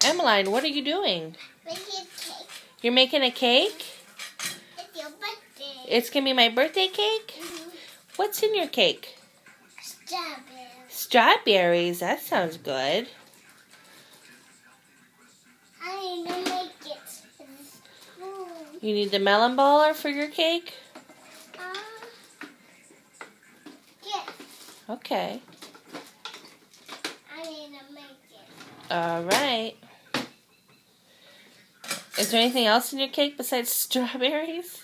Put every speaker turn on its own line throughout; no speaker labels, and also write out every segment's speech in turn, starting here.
Emmeline, what are you doing?
Making cake.
You're making a cake?
It's your birthday.
It's going to be my birthday cake?
Mm-hmm.
What's in your cake?
Strawberry.
Strawberries. That sounds good.
I need to make it.
You need the melon baller for your cake?
Yeah.
Okay.
I need to make it.
All right. Is there anything else in your cake besides strawberries?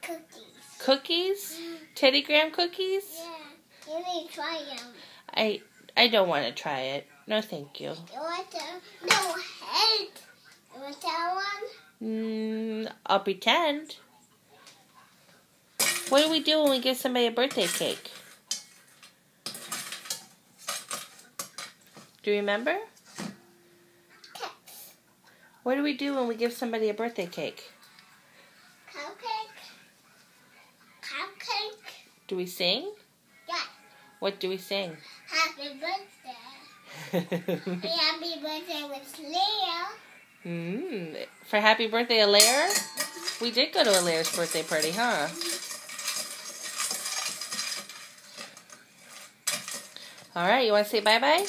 Cookies.
Cookies? Teddy Graham cookies?
Yeah. You need to try them.
I don't want to try it. No, thank you.
You want to? No, hate. You want that one?
I'll pretend. What do we do when we give somebody a birthday cake? Do you remember?
Cakes.
What do we do when we give somebody a birthday cake?
Cupcake. Cupcake.
Do we sing?
Yeah.
What do we sing?
Happy birthday. Happy birthday with Leo.
For happy birthday, Alaire? We did go to Alaire's birthday party, huh? All right, you want to say bye-bye?